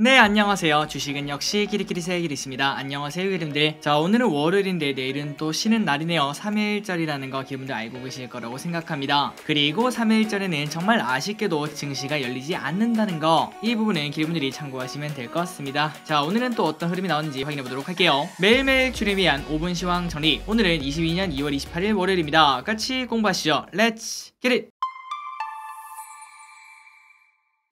네, 안녕하세요. 주식은 역시 끼리끼리새 기리스입니다. 안녕하세요, 여러분들. 자, 오늘은 월요일인데 내일은 또 쉬는 날이네요. 3일절이라는 거 기분들 알고 계실 거라고 생각합니다. 그리고 3일절에는 정말 아쉽게도 증시가 열리지 않는다는 거, 이 부분은 기분들이 참고하시면 될 것 같습니다. 자, 오늘은 또 어떤 흐름이 나오는지 확인해 보도록 할게요. 매일매일 출입 위한 5분 시황 정리. 오늘은 22년 2월 28일 월요일입니다. 같이 공부하시죠. Let's get it!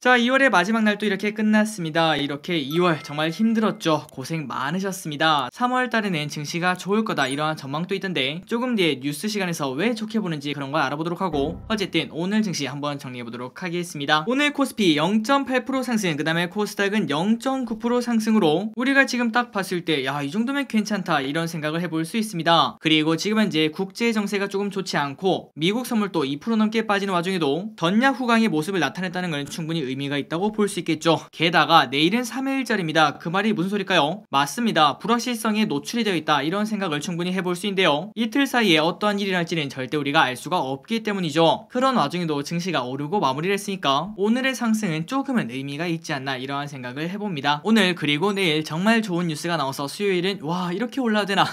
자, 2월의 마지막 날도 이렇게 끝났습니다. 이렇게 2월 정말 힘들었죠. 고생 많으셨습니다. 3월 달에는 증시가 좋을 거다 이러한 전망도 있던데 조금 뒤에 뉴스 시간에서 왜 좋게 보는지 그런 걸 알아보도록 하고, 어쨌든 오늘 증시 한번 정리해 보도록 하겠습니다. 오늘 코스피 0.8% 상승, 그 다음에 코스닥은 0.9% 상승으로 우리가 지금 딱 봤을 때 야, 이 정도면 괜찮다 이런 생각을 해볼 수 있습니다. 그리고 지금 현재 국제 정세가 조금 좋지 않고 미국 선물도 2% 넘게 빠지는 와중에도 전략 후강의 모습을 나타냈다는 건 충분히 의미가 있다고 볼 수 있겠죠. 게다가 내일은 3일절입니다. 그 말이 무슨 소릴까요? 맞습니다. 불확실성에 노출이 되어 있다 이런 생각을 충분히 해볼 수 있는데요. 이틀 사이에 어떠한 일이 날지는 절대 우리가 알 수가 없기 때문이죠. 그런 와중에도 증시가 오르고 마무리를 했으니까 오늘의 상승은 조금은 의미가 있지 않나 이러한 생각을 해봅니다. 오늘 그리고 내일 정말 좋은 뉴스가 나와서 수요일은 와, 이렇게 올라야 되나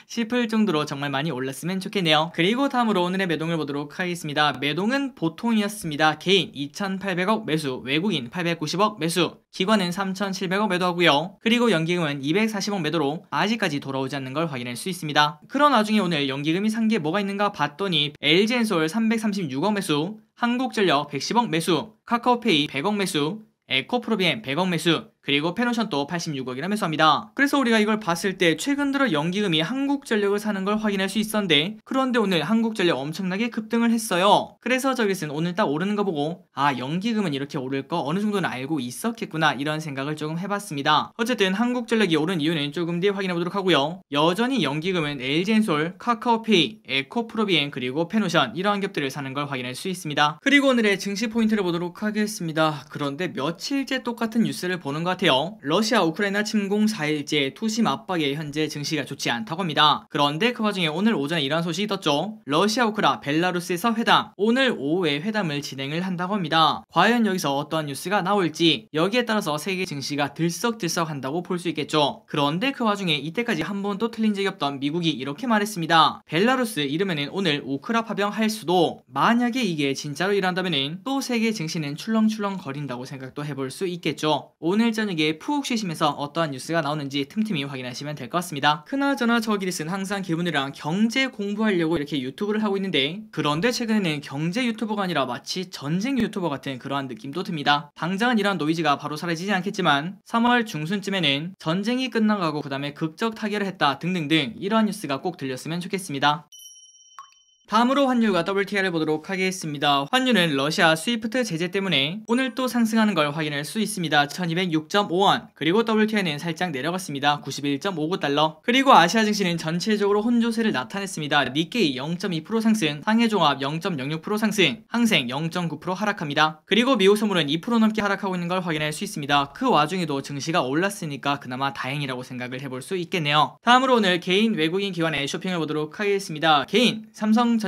싶을 정도로 정말 많이 올랐으면 좋겠네요. 그리고 다음으로 오늘의 매동을 보도록 하겠습니다. 매동은 보통이었습니다. 개인 2,800억 매수, 외국인 890억 매수, 기관은 3,700억 매도하고요. 그리고 연기금은 240억 매도로 아직까지 돌아오지 않는 걸 확인할 수 있습니다. 그런 와중에 오늘 연기금이 산 게 뭐가 있는가 봤더니 LG엔솔 336억 매수, 한국전력 110억 매수, 카카오페이 100억 매수, 에코프로비엠 100억 매수, 그리고 페노션도 86억이나 매수합니다. 그래서 우리가 이걸 봤을 때 최근 들어 연기금이 한국전력을 사는 걸 확인할 수 있었는데, 그런데 오늘 한국전력 엄청나게 급등을 했어요. 그래서 저기서는 오늘 딱 오르는 거 보고 아, 연기금은 이렇게 오를 거 어느 정도는 알고 있었겠구나 이런 생각을 조금 해봤습니다. 어쨌든 한국전력이 오른 이유는 조금 뒤에 확인해 보도록 하고요. 여전히 연기금은 LG엔솔, 카카오페이, 에코프로비엠 그리고 페노션 이러한 기업들을 사는 걸 확인할 수 있습니다. 그리고 오늘의 증시 포인트를 보도록 하겠습니다. 그런데 며칠째 똑같은 뉴스를 보는 것 같아요. 러시아 우크라이나 침공 4일째 투심 압박에 현재 증시가 좋지 않다고 합니다. 그런데 그 와중에 오늘 오전에 이러한 소식이 떴죠. 러시아 우크라 벨라루스에서 회담, 오늘 오후에 회담을 진행을 한다고 합니다. 과연 여기서 어떠한 뉴스가 나올지, 여기에 따라서 세계 증시가 들썩들썩 한다고 볼 수 있겠죠. 그런데 그 와중에 이때까지 한 번도 틀린 적이 없던 미국이 이렇게 말했습니다. 벨라루스 이러면은 오늘 우크라 파병할 수도, 만약에 이게 진짜로 일어난다면은 또 세계 증시는 출렁출렁 거린다고 생각도 해볼 수 있겠죠. 오늘 저녁에 푹 쉬시면서 어떠한 뉴스가 나오는지 틈틈이 확인하시면 될 것 같습니다. 그나저나 저 기리스는 항상 기분이랑 경제 공부하려고 이렇게 유튜브를 하고 있는데, 그런데 최근에는 경제 유튜버가 아니라 마치 전쟁 유튜버 같은 그러한 느낌도 듭니다. 당장은 이러한 노이즈가 바로 사라지지 않겠지만 3월 중순쯤에는 전쟁이 끝나가고 그 다음에 극적 타결을 했다 등등등 이러한 뉴스가 꼭 들렸으면 좋겠습니다. 다음으로 환율과 WTI를 보도록 하겠습니다. 환율은 러시아 스위프트 제재 때문에 오늘 또 상승하는 걸 확인할 수 있습니다. 1206.5원, 그리고 WTI는 살짝 내려갔습니다. 91.59달러. 그리고 아시아 증시는 전체적으로 혼조세를 나타냈습니다. 니케이 0.2% 상승, 상해종합 0.06% 상승, 항생 0.9% 하락합니다. 그리고 미국 선물은 2% 넘게 하락하고 있는 걸 확인할 수 있습니다. 그 와중에도 증시가 올랐으니까 그나마 다행이라고 생각을 해볼 수 있겠네요. 다음으로 오늘 개인 외국인 기관의 쇼핑을 보도록 하겠습니다. 개인 삼성전자,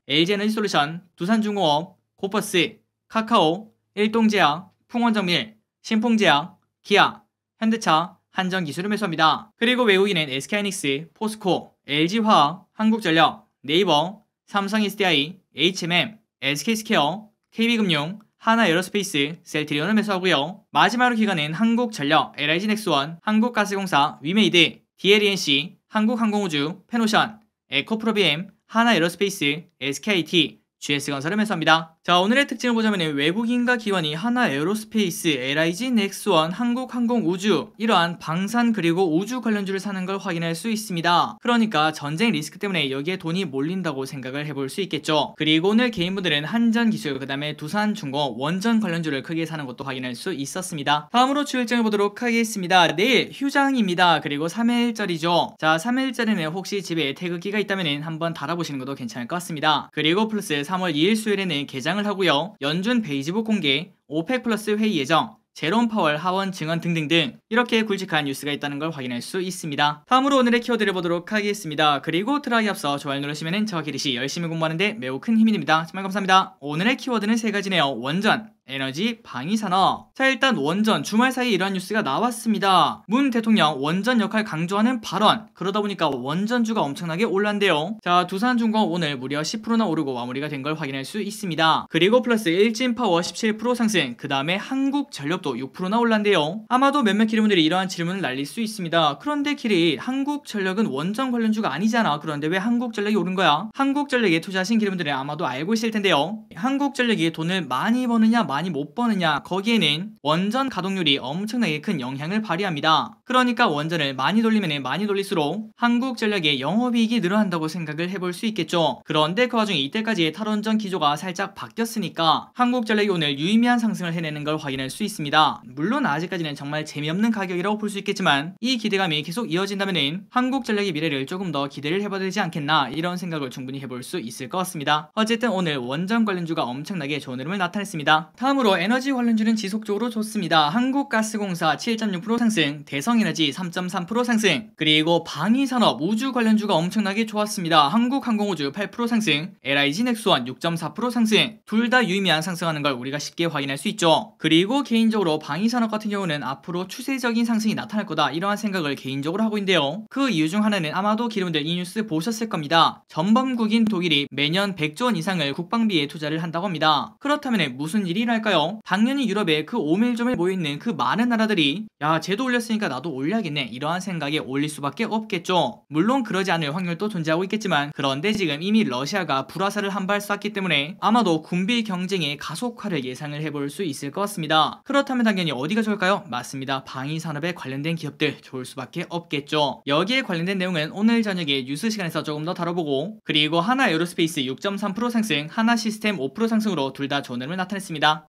LG에너지솔루션, 두산중공업, 고퍼스, 카카오, 일동제약, 풍원정밀, 신풍제약, 기아, 현대차, 한전기술을 매수합니다. 그리고 외국인은 SK하이닉스, 포스코, LG화학, 한국전력, 네이버, 삼성SDI, HMM, SK스퀘어, KB금융, 하나에어로스페이스, 셀트리온을 매수하고요. 마지막으로 기관은 한국전력, LIG넥스원, 한국가스공사, 위메이드, DLENC, 한국항공우주, 페노션, 에코프로비엠, 하나에어로스페이스, SKIT, GS건설을 매수합니다. 자, 오늘의 특징을 보자면 외국인과 기관이 하나에어로스페이스, LIG넥스원, 한국항공우주 이러한 방산 그리고 우주 관련주를 사는 걸 확인할 수 있습니다. 그러니까 전쟁 리스크 때문에 여기에 돈이 몰린다고 생각을 해볼 수 있겠죠. 그리고 오늘 개인분들은 한전기술, 그 다음에 두산중공업, 원전 관련주를 크게 사는 것도 확인할 수 있었습니다. 다음으로 주일정을 보도록 하겠습니다. 내일 휴장입니다. 그리고 3일절이죠. 자, 3일절에는 혹시 집에 태극기가 있다면 한번 달아보시는 것도 괜찮을 것 같습니다. 그리고 플러스 3월 2일 수요일에는 개장을 하고요. 연준 베이지북 공개, 오펙 플러스 회의 예정, 제롬 파월 하원 증언 등등등 이렇게 굵직한 뉴스가 있다는 걸 확인할 수 있습니다. 다음으로 오늘의 키워드를 보도록 하겠습니다. 그리고 들어가기 앞서 좋아요 누르시면 저 기리시 열심히 공부하는데 매우 큰 힘이 됩니다. 정말 감사합니다. 오늘의 키워드는 세 가지네요. 원전, 에너지, 방위산업. 자, 일단 원전, 주말 사이에 이러한 뉴스가 나왔습니다. 문 대통령 원전 역할 강조하는 발언. 그러다 보니까 원전주가 엄청나게 올랐는데요. 자, 두산중공업 오늘 무려 10%나 오르고 마무리가 된 걸 확인할 수 있습니다. 그리고 플러스 일진파워 17% 상승, 그 다음에 한국전력도 6%나 올랐는데요. 아마도 몇몇 기류분들이 이러한 질문을 날릴 수 있습니다. 그런데 기린, 한국전력은 원전 관련주가 아니잖아. 그런데 왜 한국전력이 오른 거야? 한국전력에 투자하신 기류분들은 아마도 알고 있을 텐데요. 한국전력이 돈을 많이 버느냐 많이 못 버느냐, 거기에는 원전 가동률이 엄청나게 큰 영향을 발휘합니다. 그러니까 원전을 많이 돌리면 많이 돌릴수록 한국전력의 영업이익이 늘어난다고 생각을 해볼 수 있겠죠. 그런데 그 와중에 이때까지의 탈원전 기조가 살짝 바뀌었으니까 한국전력이 오늘 유의미한 상승을 해내는 걸 확인할 수 있습니다. 물론 아직까지는 정말 재미없는 가격이라고 볼 수 있겠지만 이 기대감이 계속 이어진다면 한국전력의 미래를 조금 더 기대를 해봐야 되지 않겠나, 이런 생각을 충분히 해볼 수 있을 것 같습니다. 어쨌든 오늘 원전 관련주가 엄청나게 좋은 흐름을 나타냈습니다. 다음으로 에너지 관련주는 지속적으로 좋습니다. 한국가스공사 7.6% 상승, 대성에너지 3.3% 상승, 그리고 방위산업, 우주 관련주가 엄청나게 좋았습니다. 한국항공우주 8% 상승, LIG 넥스원 6.4% 상승, 둘 다 유의미한 상승하는 걸 우리가 쉽게 확인할 수 있죠. 그리고 개인적으로 방위산업 같은 경우는 앞으로 추세적인 상승이 나타날 거다, 이러한 생각을 개인적으로 하고 있는데요. 그 이유 중 하나는 아마도 기름들 이 뉴스 보셨을 겁니다. 전범국인 독일이 매년 100조 원 이상을 국방비에 투자를 한다고 합니다. 그렇다면 무슨 일이 일어날까요? 당연히 유럽에 그 오밀조밀 모여있는 그 많은 나라들이 야, 쟤도 올렸으니까 나도 올려야겠네, 이러한 생각에 올릴 수밖에 없겠죠. 물론 그러지 않을 확률도 존재하고 있겠지만, 그런데 지금 이미 러시아가 불화살을 한 발 쐈기 때문에 아마도 군비 경쟁의 가속화를 예상을 해볼 수 있을 것 같습니다. 그렇다면 당연히 어디가 좋을까요? 맞습니다. 방위산업에 관련된 기업들 좋을 수밖에 없겠죠. 여기에 관련된 내용은 오늘 저녁에 뉴스 시간에서 조금 더 다뤄보고, 그리고 하나 에어로스페이스 6.3% 상승, 하나 시스템 5% 상승으로 둘 다 좋은 흐름을 나타냈습니다.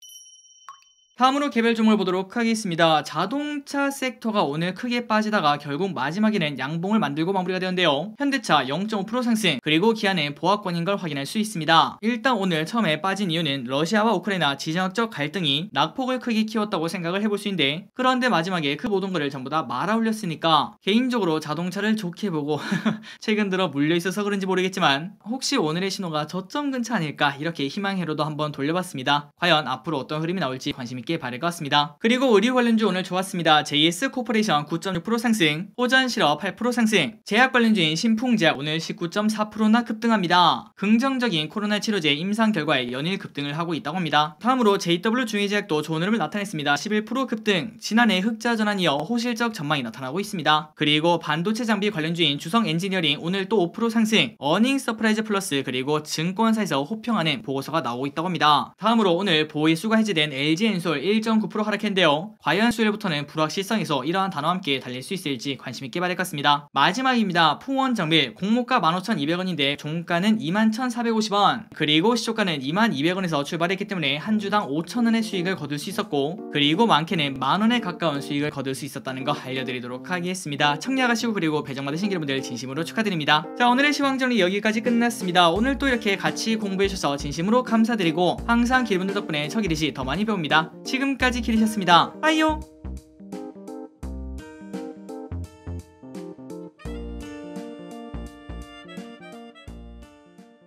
다음으로 개별 종목을 보도록 하겠습니다. 자동차 섹터가 오늘 크게 빠지다가 결국 마지막에는 양봉을 만들고 마무리가 되었는데요. 현대차 0.5% 상승, 그리고 기아는 보합권인 걸 확인할 수 있습니다. 일단 오늘 처음에 빠진 이유는 러시아와 우크라이나 지정학적 갈등이 낙폭을 크게 키웠다고 생각을 해볼 수 있는데, 그런데 마지막에 그 모든 거를 전부 다 말아 올렸으니까 개인적으로 자동차를 좋게 보고 최근 들어 물려있어서 그런지 모르겠지만 혹시 오늘의 신호가 저점 근처 아닐까, 이렇게 희망회로도 한번 돌려봤습니다. 과연 앞으로 어떤 흐름이 나올지 관심 있게 바랄 것 같습니다. 그리고 의류 관련주 오늘 좋았습니다. JS 코퍼레이션 9.6% 상승, 호전실업 8% 상승, 제약 관련주인 신풍제약 오늘 19.4%나 급등합니다. 긍정적인 코로나 치료제 임상 결과에 연일 급등을 하고 있다고 합니다. 다음으로 JW 중의제약도 좋은 흐름을 나타냈습니다. 11% 급등, 지난해 흑자 전환 이어 호실적 전망이 나타나고 있습니다. 그리고 반도체 장비 관련주인 주성 엔지니어링 오늘 또 5% 상승, 어닝 서프라이즈 플러스, 그리고 증권사에서 호평하는 보고서가 나오고 있다고 합니다. 다음으로 오늘 보이수가 해제된 LG엔솔 1.9% 하락했는데요. 과연 수요일부터는 불확실성에서 이러한 단어와 함께 달릴 수 있을지 관심있게 바랄 것 같습니다. 마지막입니다. 풍원정밀 공모가 15,200원인데 종가는 21,450원, 그리고 시초가는 22,200원에서 출발했기 때문에 한 주당 5,000원의 수익을 거둘 수 있었고, 그리고 많게는 만원에 가까운 수익을 거둘 수 있었다는 거 알려드리도록 하겠습니다. 청약하시고 그리고 배정받으신 여러분들 진심으로 축하드립니다. 자, 오늘의 시황정리 여기까지 끝났습니다. 오늘 또 이렇게 같이 공부해주셔서 진심으로 감사드리고, 항상 기분들 덕분에 척이리시 더 많이 배웁니다. 지금까지 기리셨습니다. 빠이요.